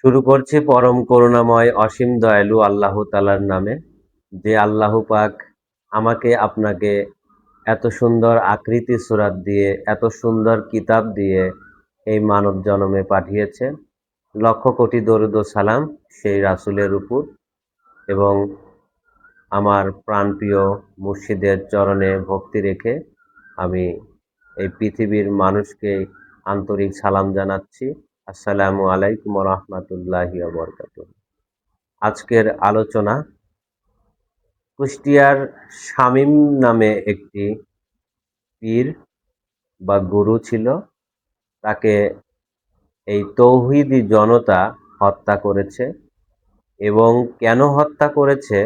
শুরু করছি পরম করুণাময় অসীম দয়ালু আল্লাহ তাআলার নামে। যে আল্লাহ পাক আমাকে আপনাকে এত সুন্দর আকৃতি সূরাত দিয়ে, এত সুন্দর কিতাব দিয়ে এই মানব জনমে পাঠিয়েছে। লক্ষ কোটি দরুদ ও সালাম সেই রাসূলের উপর এবং আমার প্রাণপ্রিয় মুর্শিদের চরণে ভক্তি রেখে আমি এই পৃথিবীর মানুষকে আন্তরিক সালাম জানাচ্ছি। আসসালামু আলাইকুম ওয়া রাহমাতুল্লাহি ওয়া বারাকাতুহু। আজকের আলোচনা কুষ্টিয়ার শামীম নামে একটি পীর বা গুরু ছিল। তাকে এই তৌহিদি জনতা হত্যা করেছে এবং কেন হত্যা করেছে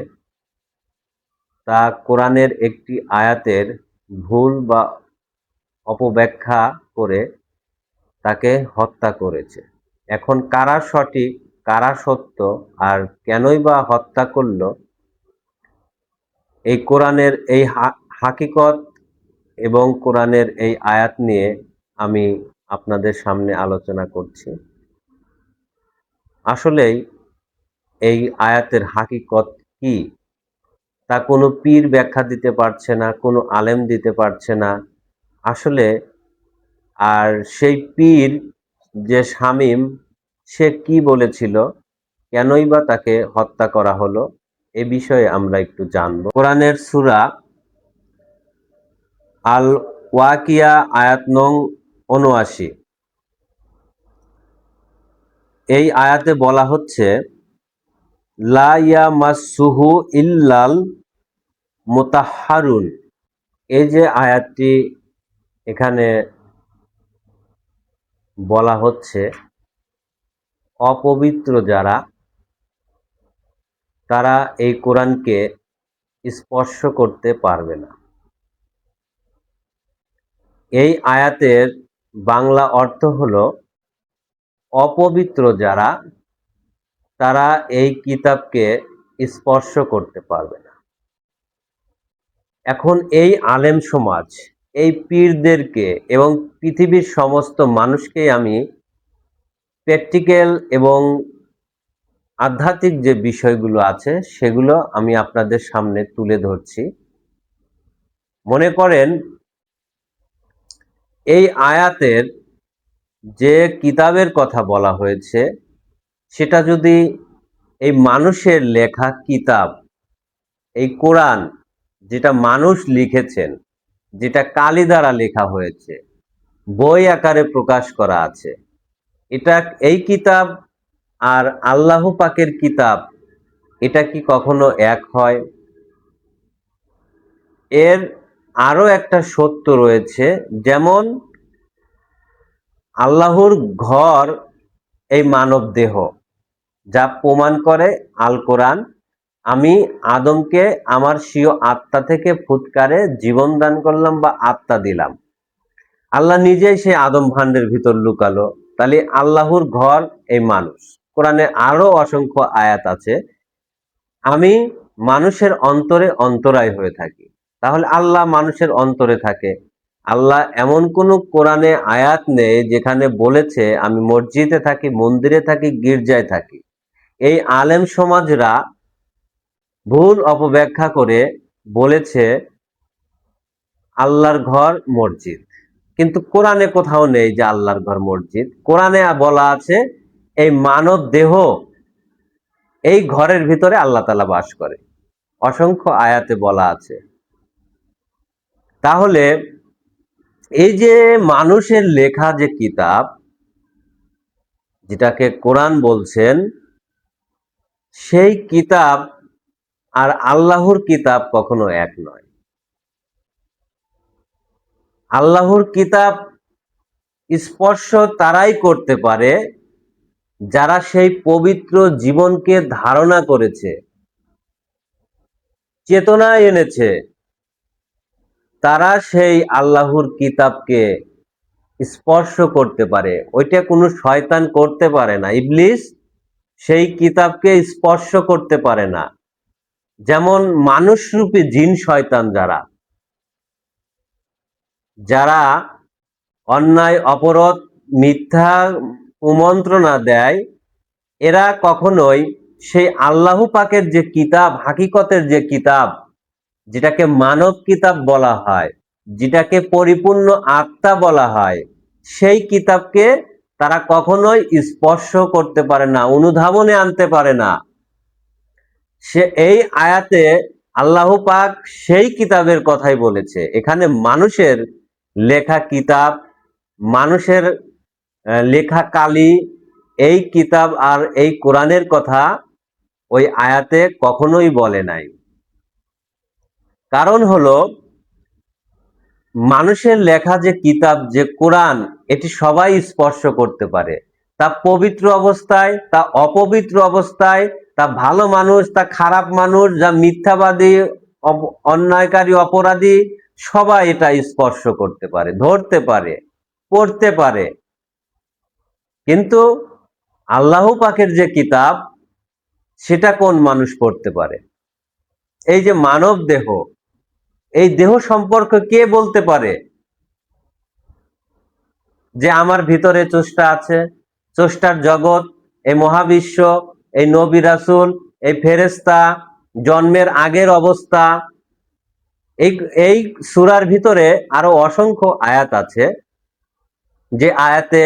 তা কোরআনের একটি আয়াতের ভুল বা অপব্যাখ্যা করে তাকে হত্যা করেছে। এখন কারা সঠিক, কারা সত্য আর কেনই বা হত্যা করল, এই কোরআনের এই হাকিকত এবং কোরআনের এই আয়াত নিয়ে আমি আপনাদের সামনে আলোচনা করছি। আসলেই এই আয়াতের হাকিকত কি তা কোনো পীর ব্যাখ্যা দিতে পারছে না, কোনো আলেম দিতে পারছে না। আসলে আর সেই পীর যে শামীম, সে কি বলেছিল, কেনই বা তাকে হত্যা করা হলো, এ বিষয়ে আমরা একটু জানব। কোরআনের সূরা আল ওয়াকিয়া আয়াত নং ৭৯, এই আয়াতে বলা হচ্ছে লা ইয়ামাসসুহু ইল্লাল মুতাহহারুন। এই যে আয়াতটি এখানে বলা হচ্ছে, অপবিত্র যারা, তারা এই কোরআনকে স্পর্শ করতে পারবে না। এই আয়াতের বাংলা অর্থ হলো অপবিত্র যারা, তারা এই কিতাবকে স্পর্শ করতে পারবে না। এখন এই আলেম সমাজ, এই পীরদেরকে এবং পৃথিবীর সমস্ত মানুষকেই আমি প্র্যাকটিক্যাল এবং আধ্যাত্মিক যে বিষয়গুলো আছে সেগুলো আমি আপনাদের সামনে তুলে ধরছি। মনে করেন এই আয়াতের যে কিতাবের কথা বলা হয়েছে সেটা যদি এই মানুষের লেখা কিতাব, এই কোরআন যেটা মানুষ লিখেছেন, যেটা কালি দ্বারা লেখা হয়েছে, বই আকারে প্রকাশ করা আছে, এটা এই কিতাব আর আল্লাহ পাকের কিতাব, এটা কি কখনো এক হয়? এর আরো একটা সত্য রয়েছে, যেমন আল্লাহর ঘর এই মানব দেহ, যা প্রমাণ করে আল কোরআন। আমি আদমকে আমার স্বীয় আত্মা থেকে ফুৎকারে জীবন দান করলাম বা আত্মা দিলাম। আল্লাহ নিজেই সেই আদম ভাণ্ডের ভিতর লুকালো। তাহলে আল্লাহর ঘর এই মানুষ। কোরআনে আরো অসংখ্য আয়াত আছে, আমি মানুষের অন্তরে অন্তরায় হয়ে থাকি। তাহলে আল্লাহ মানুষের অন্তরে থাকে। আল্লাহ এমন কোন কোরআনে আয়াত নেই যেখানে বলেছে আমি মসজিদে থাকি, মন্দিরে থাকি, গির্জায় থাকি। এই আলেম সমাজরা ভুল অপব্যাখ্যা করে বলেছে আল্লাহর ঘর মসজিদ, কিন্তু কোরআনে কোথাও নেই যে আল্লাহর ঘর মসজিদ। কোরআনে বলা আছে এই মানব দেহ, এই ঘরের ভিতরে আল্লাহ তাআলা বাস করে, অসংখ্য আয়াতে বলা আছে। তাহলে এই যে মানুষের লেখা যে কিতাব, যেটাকে কোরআন বলছেন, সেই কিতাব আর আল্লাহর কিতাব কখনো এক নয়। আল্লাহর কিতাব স্পর্শ তারাই করতে পারে যারা সেই পবিত্র জীবনকে ধারণা করেছে, চেতনা এনেছে, তারা সেই আল্লাহর কিতাবকে স্পর্শ করতে পারে। ওইটা কোনো শয়তান করতে পারে না, ইবলিস সেই কিতাবকে স্পর্শ করতে পারে না। যেমন মানুষরূপী জিন শয়তান যারা, যারা অন্যায় অপরাধ মিথ্যা কুমন্ত্রণা দেয়, এরা কখনোই সেই আল্লাহ পাকের যে কিতাব, হাকিকতের যে কিতাব, যেটাকে মানব কিতাব বলা হয়, যেটাকে পরিপূর্ণ আত্মা বলা হয়, সেই কিতাবকে তারা কখনোই স্পর্শ করতে পারে না, অনুধাবনে আনতে পারে না। সে এই আয়াতে আল্লাহ পাক সেই কিতাবের কথাই বলেছে। এখানে মানুষের লেখা কিতাব, মানুষের লেখা কালি, এই কিতাব আর এই কোরআনের কথা ওই আয়াতে কখনোই বলে নাই। কারণ হলো, মানুষের লেখা যে কিতাব, যে কোরআন, এটি সবাই স্পর্শ করতে পারে। তা পবিত্র অবস্থায়, তা অপবিত্র অবস্থায়, তা ভালো মানুষ, তা খারাপ মানুষ, যা মিথ্যাবাদী, অন্যায়কারী, অপরাধী, সবাই এটা স্পর্শ করতে পারে, ধরতে পারে, পড়তে পারে। কিন্তু আল্লাহ পাকের যে কিতাব, সেটা কোন মানুষ পড়তে পারে? এই যে মানব দেহ, এই দেহ সম্পর্কে কে বলতে পারে যে আমার ভিতরে চষ্টা আছে, চষ্টার জগৎ, এই মহাবিশ্ব, এই নবী রাসূল, এই ফেরেশতা, জন্মের আগের অবস্থা? এই এই সূরার ভিতরে আরো অসংখ্য আয়াত আছে, যে আয়াতে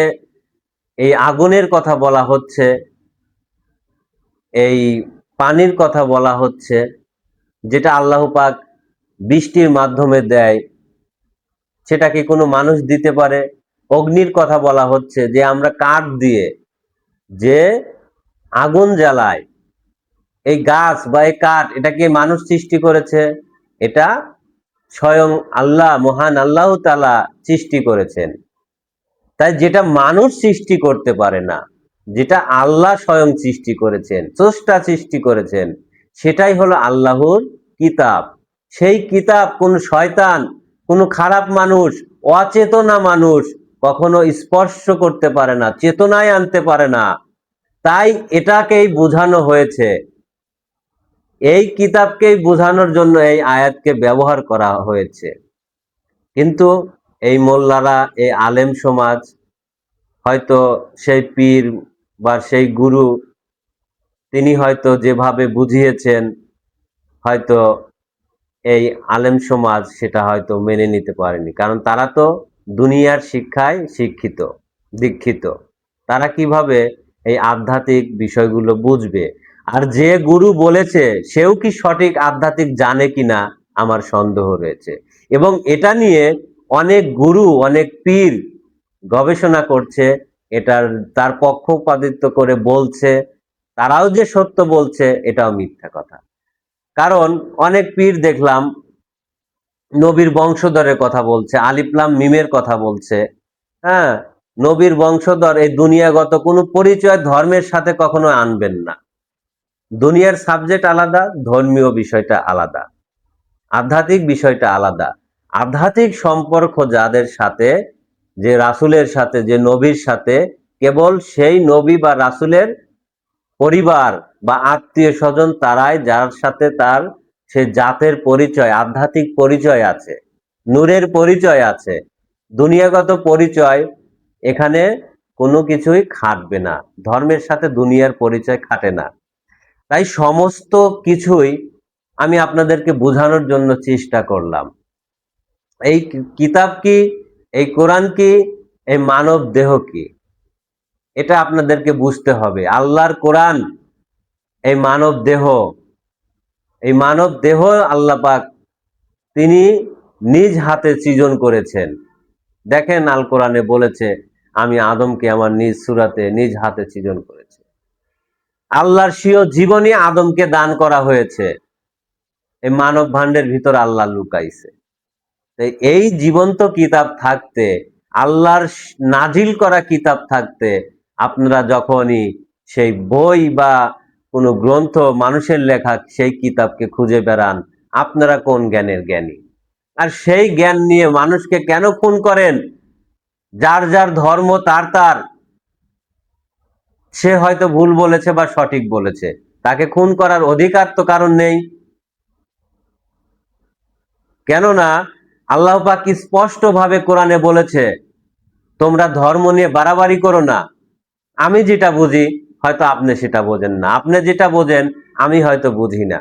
এই আগুনের কথা বলা হচ্ছে, এই পানির কথা বলা হচ্ছে, যেটা আল্লাহ পাক বৃষ্টির মাধ্যমে দেয়, সেটা কি কোনো মানুষ দিতে পারে? অগ্নির কথা বলা হচ্ছে, যে আমরা কাঠ দিয়ে যে আগুন জ্বালায়, এই গাছ বা এই কাঠ, এটা কি মানুষ সৃষ্টি করেছে? এটা স্বয়ং আল্লাহ, মহান আল্লাহ তাআলা সৃষ্টি করেছেন। তাই যেটা মানুষ সৃষ্টি করতে পারে না, যেটা আল্লাহ স্বয়ং সৃষ্টি করেছেন, স্রষ্টা সৃষ্টি করেছেন, সেটাই হলো আল্লাহর কিতাব। সেই কিতাব কোন শয়তান, কোন খারাপ মানুষ, অচেতনা মানুষ কখনো স্পর্শ করতে পারে না, চেতনায় আনতে পারে না। তাই এটাকেই বোঝানো হয়েছে, এই কিতাবকেই বোঝানোর জন্য এই আয়াতকে ব্যবহার করা হয়েছে। কিন্তু এই মোল্লারা, এই আলেম সমাজ, হয়তো সেই পীর বা সেই গুরু, তিনি হয়তো যেভাবে বুঝিয়েছেন, হয়তো এই আলেম সমাজ সেটা হয়তো মেনে নিতে পারেনি। কারণ তারা তো দুনিয়ার শিক্ষায় শিক্ষিত, দীক্ষিত। তারা কিভাবে এই আধ্যাত্মিক বিষয়গুলো বুঝবে? আর যে গুরু বলেছে, সেও কি সঠিক আধ্যাত্মিক জানে কিনা আমার সন্দেহ রয়েছে। এবং এটা নিয়ে অনেক গুরু, অনেক পীর গবেষণা করছে, এটার তার পক্ষপাতিত্ব করে বলছে, তারাও যে সত্য বলছে এটাও মিথ্যা কথা। কারণ অনেক পীর দেখলাম নবীর বংশধরের কথা বলছে, আলিফ লাম মিমের কথা বলছে। হ্যাঁ, নবীর বংশধর, এই দুনিয়াগত কোনো পরিচয় ধর্মের সাথে কখনো আনবেন না। দুনিয়ার সাবজেক্ট আলাদা, ধর্মীয় বিষয়টা আলাদা, আধ্যাত্মিক বিষয়টা আলাদা। আধ্যাত্মিক সম্পর্ক যাদের সাথে, যে রাসূলের সাথে, যে নবীর সাথে, কেবল সেই নবী বা রাসূলের পরিবার বা আত্মীয় স্বজন, তারাই যার সাথে তার সে জাতের পরিচয়, আধ্যাত্মিক পরিচয় আছে, নূরের পরিচয় আছে। দুনিয়াগত পরিচয় এখানে কোনো কিছুই খাটবে না, ধর্মের সাথে দুনিয়ার পরিচয় খাটে না। তাই সমস্ত কিছুই আমি আপনাদেরকে বোঝানোর জন্য চেষ্টা করলাম। এই কিতাব কি, এই কোরআন কি, এই মানব দেহ কি, এটা আপনাদেরকে বুঝতে হবে। আল্লাহর কোরআন, এই মানব দেহ, এই মানব দেহ আল্লাহ পাক তিনি নিজ হাতে সৃজন করেছেন। দেখেন, আল কোরআনে বলেছে, আমি আদমকে আমার নিজ সূরাতে নিজ হাতে সৃজন করেছি। আল্লাহর স্বীয় জীবনী আদমকে দান করা হয়েছে, এই মানব ভাণ্ডের ভিতর আল্লাহ লুকাইছে। এই জীবন্ত কিতাব থাকতে, আল্লাহর নাজিল করা কিতাব থাকতে, আপনারা যখনই সেই বই বা কোনো গ্রন্থ, মানুষের লেখা সেই কিতাবকে খুঁজে বেড়ান, আপনারা কোন জ্ঞানের জ্ঞানী? আর সেই জ্ঞান নিয়ে মানুষকে কেন খুন করেন? যার যার ধর্ম তার তার, সে হয়তো ভুল বলেছে বা সঠিক বলেছে, তাকে খুন করার অধিকার তো কারণ নেই। কেননা আল্লাহ পাক স্পষ্ট ভাবে কোরআনে বলেছে, তোমরা ধর্ম নিয়ে বাড়াবাড়ি করো না। আমি যেটা বুঝি, হয়তো আপনি সেটা বোঝেন না, আপনি যেটা বোঝেন আমি হয়তো বুঝি না,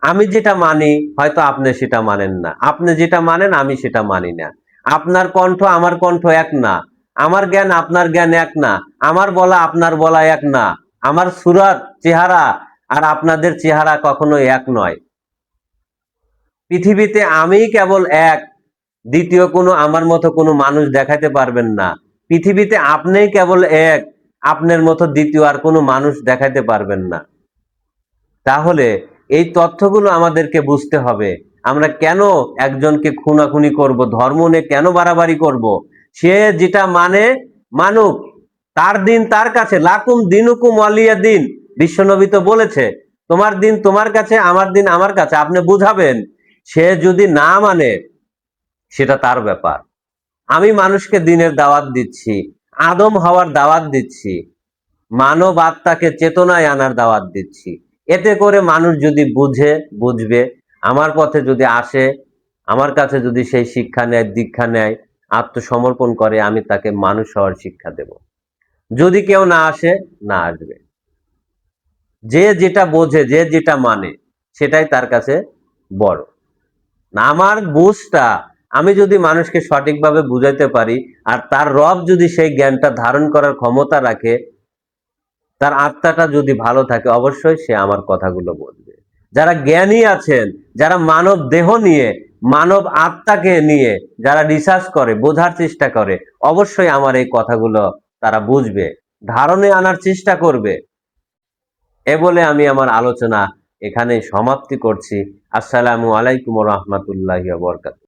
আমি যেটা মানি হয়তো আপনি সেটা মানেন না, আপনি যেটা মানেন আমি সেটা মানি না, আপনার কণ্ঠ আমার কণ্ঠ এক না, আমার জ্ঞান আপনার জ্ঞান এক না, আমার বলা আপনার বলা এক না, আমার সুরাত চেহারা আর আপনাদের চেহারা কখনোই এক নয়। পৃথিবীতে আমিই কেবল এক, দ্বিতীয় কোনো আমার মতো কোনো মানুষ দেখাতে পারবেন না। পৃথিবীতে আপনিই কেবল এক, আপনার মতো দ্বিতীয় আর কোনো মানুষ দেখাতে পারবেন না। তাহলে এই তথ্যগুলো আমাদেরকে বুঝতে হবে। আমরা কেন একজনকে খুনাখুনি করব, ধর্ম নিয়ে কেন বাড়াবাড়ি করব? সে যেটা মানে মানুক, তার দিন তার কাছে, লাকুম দিনুকুম ওয়ালিয়া দিন। বিশ্বনবী তো বলেছে, তোমার দিন তোমার কাছে, আমার দিন আমার কাছে, আপনি বুঝাবেন। সে যদি না মানে সেটা তার ব্যাপার। আমি মানুষকে দিনের দাওয়াত দিচ্ছি, আদম হওয়ার দাওয়াত দিচ্ছি, মানব আত্মাকে চেতনায় আনার দাওয়াত দিচ্ছি। এতে করে মানুষ যদি বুঝে, বুঝবে, আমার পথে যদি আসে, আমার কাছে যদি সেই শিক্ষা নেয়, দীক্ষা নেয়, আত্মসমর্পণ করে, আমি তাকে মানুষ হওয়ার শিক্ষা দেব। যদি কেউ না আসে, না আসবে। যে যেটা বোঝে, যে যেটা মানে, সেটাই তার কাছে বড়। না, আমার বুঝটা, আমি যদি মানুষকে সঠিকভাবে বুঝাইতে পারি, আর তার রব যদি সেই জ্ঞানটা ধারণ করার ক্ষমতা রাখে, তার আত্মাটা যদি ভালো থাকে, অবশ্যই সে আমার কথাগুলো বলবে। যারা জ্ঞানী আছেন, যারা মানব দেহ নিয়ে, মানব আত্মাকে নিয়ে যারা রিসার্চ করে, বোঝার চেষ্টা করে, অবশ্যই আমার এই কথাগুলো তারা বুঝবে, ধারণে আনার চেষ্টা করবে। এ বলে আমি আমার আলোচনা এখানে সমাপ্তি করছি। আসসালামু আলাইকুম ওয়া রাহমাতুল্লাহি ওয়া বারাকাতুহু।